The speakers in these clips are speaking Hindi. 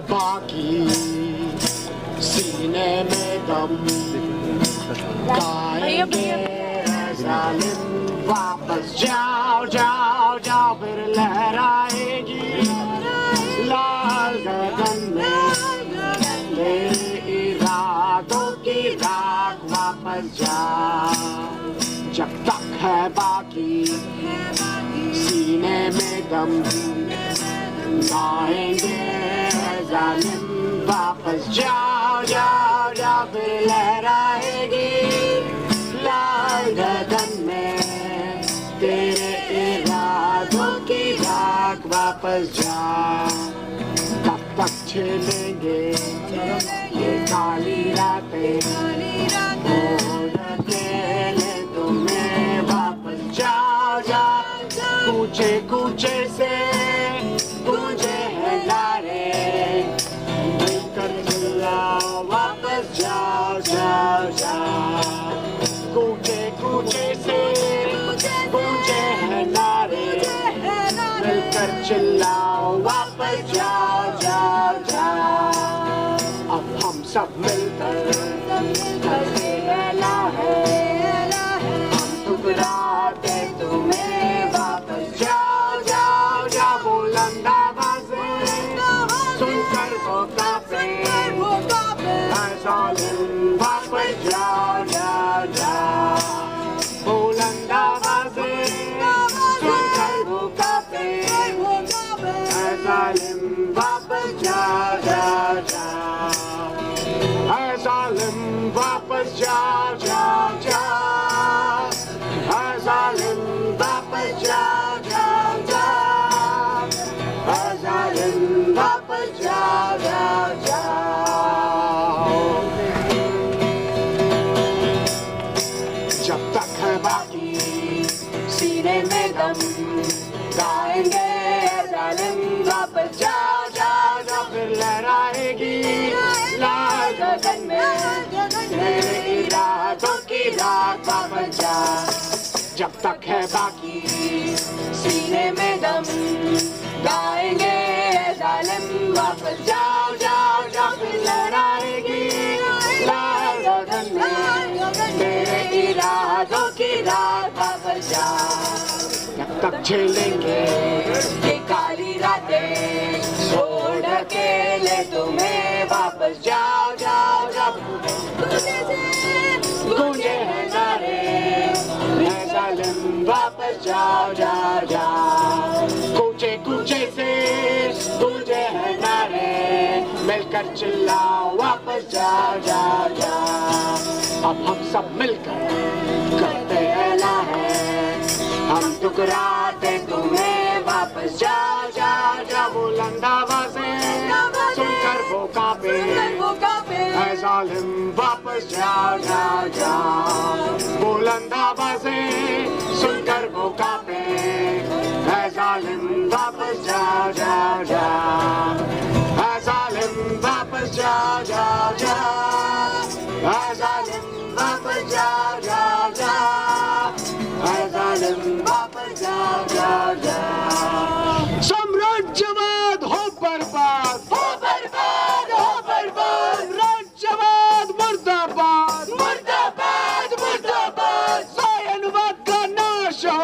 बाकी, सीने में दम गाएंगे जालिम, वापस जाओ जाओ जाओ, फिर लहराएगी लाल गगन में तेरे इरादों की राख, वापस जाओ जब तक है बाकी, सीने में दम गाएंगे जालिम, वापस जाओ जाओ जाओ, फिर लहराएगी लाल गगन में तेरे इरादों की राख, वापस जाओ तब तक झेलेंगे ये काली रातें, अकेले तुम्हें वापस जाओ जाओ, कूचे कूचे से गूंजे हैं नारे, मिलकर चिल्लाओ वापस जाओ जाओ जाओ, कूचे कूचे से गूंजे हैं नारे, मिलकर चिल्लाओ वापस जाओ जाओ जाओ, अब हम सब मिलकर करते एला है, हम ठुकराते तुम्हें वापस जाओ जाओ जाओ, बुलंद आवाज़ें सुनकर वो कांपे, ऐ ज़ालिम वापस जाओ जाओ जाओ, बुलंद आवाज़ें सुनकर वो कांपे, ऐ ज़ालिम वापस जाओ जाओ जाओ, ऐ ज़ालिम वापस जाओ जाओ जाओ, ऐ ज़ालिम वापस जाओ जाओ जाओ, ऐ ज़ालिम वापस जाओ जाओ जाओ, जब तक है बाकी, सीने में दम गाएंगे जालिम, वापस जाओ जाओ जाओ, फिर लहराएगी लाल गगन में मेरे इरादों की राख, वापस जाओ जब तक है बाकी, सीने में दम गाएंगे जालिम, वापस जाओ जाओ जाओ, फिर लहराएगी लाल गगन में मेरे इरादों की राख, वापस जाओ जब तक झेलेंगे ये काली रातें, छोड़ अकेले तुम्हें वापस जाओ जाओ जाओ, गूंजे हैं नारे, ऐ ज़ालिम वापस जाओ जाओ जाओ, कूचे कूचे से गूंजे हैं नारे, मिलकर चिल्लाओ वापस जाओ जाओ जाओ, अब हम सब मिलकर करते एला है, हम ठुकराते तुम्हें वापस जाओ जाओ जाओ, बुलंद आवाज़ें सुनकर वो कांपे, ऐ ज़ालिम वापस जाओ जाओ जाओ, बुलंद आवाज़ें सुनकर वो कांपे, ऐ ज़ालिम वापस जाओ जाओ जाओ, ऐ ज़ालिम वापस जाओ जाओ जाओ, ऐ ज़ालिम वापस जाओ जाओ जाओ, ऐ ज़ालिम वापस जाओ जाओ जाओ, साम्राज्यवाद हो बर्बाद, हो बर्बाद, हो बर्बाद, राज्यवाद मुर्दाबाद, मुर्दाबाद, मुर्दाबाद, सायनवाद का नाश हो,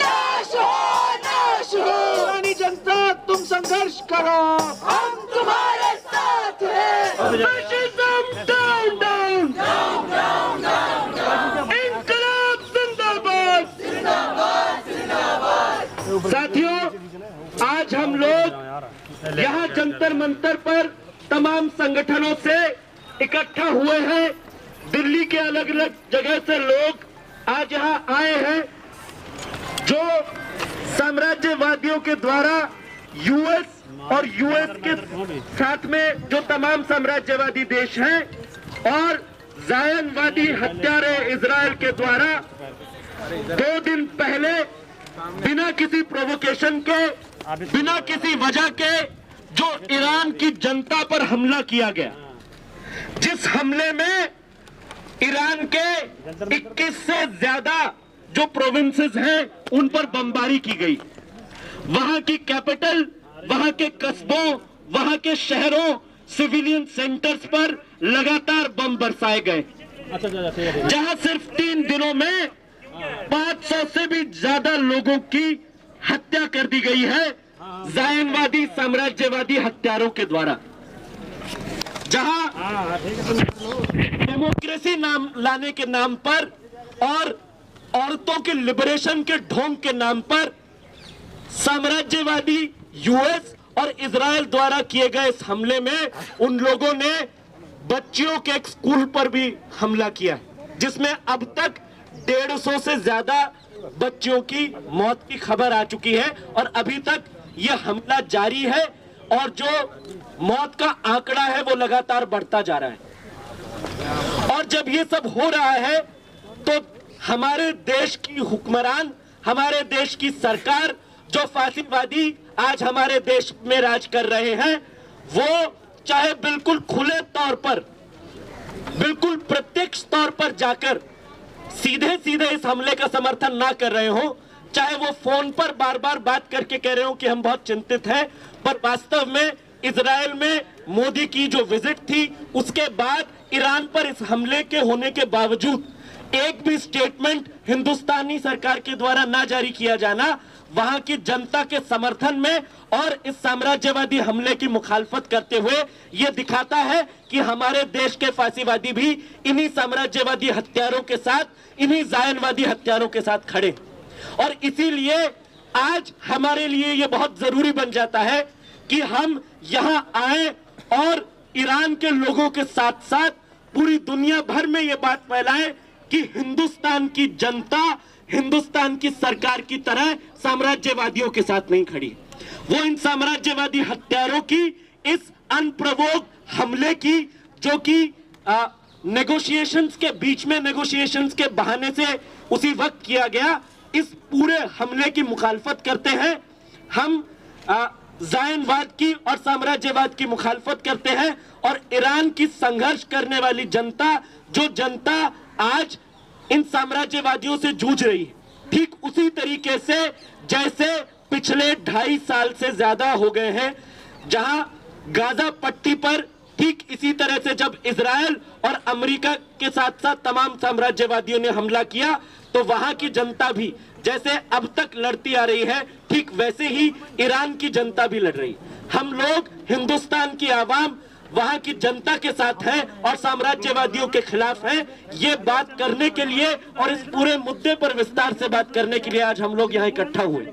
नाश हो, नाश हो, रानी जनता तुम संघर्ष करो, हम तुम्हारे साथ हैं, fascism down down, down down down, इंकलाब जिंदाबाद, जिंदाबाद जिंदाबाद। साथियों, आज हम लोग यहाँ जंतर मंतर पर तमाम संगठनों से इकट्ठा हुए हैं, दिल्ली के अलग अलग जगह से लोग आज यहाँ आए हैं, जो साम्राज्यवादियों के द्वारा यूएस और यूएस के साथ में जो तमाम साम्राज्यवादी देश हैं और जायनवादी हत्यारे इजराइल के द्वारा 2 दिन पहले बिना किसी प्रोवोकेशन के, बिना किसी वजह के जो ईरान की जनता पर हमला किया गया, जिस हमले में ईरान के 21 से ज्यादा जो प्रोविंसेस हैं उन पर बमबारी की गई, वहां की कैपिटल, वहां के कस्बों वहां के शहरों, सिविलियन सेंटर्स पर लगातार बम बरसाए गए, जहां सिर्फ 3 दिनों में 500 से भी ज्यादा लोगों की हत्या कर दी गई है जायनवादी साम्राज्यवादी हत्यारों के द्वारा, जहां डेमोक्रेसी नाम लाने के नाम पर और औरतों के लिबरेशन के ढोंग के नाम पर साम्राज्यवादी यूएस और इजराइल द्वारा किए गए इस हमले में उन लोगों ने बच्चियों के एक स्कूल पर भी हमला किया, जिसमें अब तक 150 से ज्यादा बच्चियों की मौत की खबर आ चुकी है और अभी तक यह हमला जारी है और जो मौत का आंकड़ा है वो लगातार बढ़ता जा रहा है। और जब ये सब हो रहा है तो हमारे देश की हुक्मरान, हमारे देश की सरकार, जो फासिस्टवादी आज हमारे देश में राज कर रहे हैं, वो चाहे बिल्कुल खुले तौर पर, बिल्कुल प्रत्यक्ष तौर पर जाकर सीधे सीधे इस हमले का समर्थन ना कर रहे हो, चाहे वो फोन पर बार बार बात करके कह रहे हो कि हम बहुत चिंतित हैं, पर वास्तव में इजराइल में मोदी की जो विजिट थी उसके बाद ईरान पर इस हमले के होने के बावजूद एक भी स्टेटमेंट हिंदुस्तानी सरकार के द्वारा ना जारी किया जाना वहां की जनता के समर्थन में और इस साम्राज्यवादी हमले की मुखालफत करते हुए यह दिखाता है कि हमारे देश के फांसीवादी भी इन्हीं साम्राज्यवादी हत्यारों के साथ, इन्हीं जायनवादी हत्यारों के साथ खड़े। और इसीलिए आज हमारे लिए यह बहुत जरूरी बन जाता है कि हम यहां आए और ईरान के लोगों के साथ साथ पूरी दुनिया भर में यह बात फैलाएं कि हिंदुस्तान की जनता हिंदुस्तान की सरकार की तरह साम्राज्यवादियों के साथ नहीं खड़ी। वो इन साम्राज्यवादी हत्यारों की इस अनप्रवोक्ड हमले की, जो कि नेगोशिएशंस के बीच में, नेगोशिएशंस के बहाने से उसी वक्त किया गया, इस पूरे हमले की मुखालफत करते हैं। हम जायनवाद की और साम्राज्यवाद की मुखालफत करते हैं और ईरान की संघर्ष करने वाली जनता, जो जनता आज इन साम्राज्यवादियों से जूझ रही है, ठीक उसी तरीके से जैसे पिछले 2.5 साल से ज्यादा हो गए हैं, जहां गाजा पट्टी पर ठीक इसी तरह से जब इजराइल और अमेरिका के साथ साथ तमाम साम्राज्यवादियों ने हमला किया तो वहां की जनता भी जैसे अब तक लड़ती आ रही है, ठीक वैसे ही ईरान की जनता भी लड़ रही। हम लोग हिंदुस्तान की आवाम वहां की जनता के साथ है और साम्राज्यवादियों के खिलाफ है। ये बात करने के लिए और इस पूरे मुद्दे पर विस्तार से बात करने के लिए आज हम लोग यहाँ इकट्ठा हुए।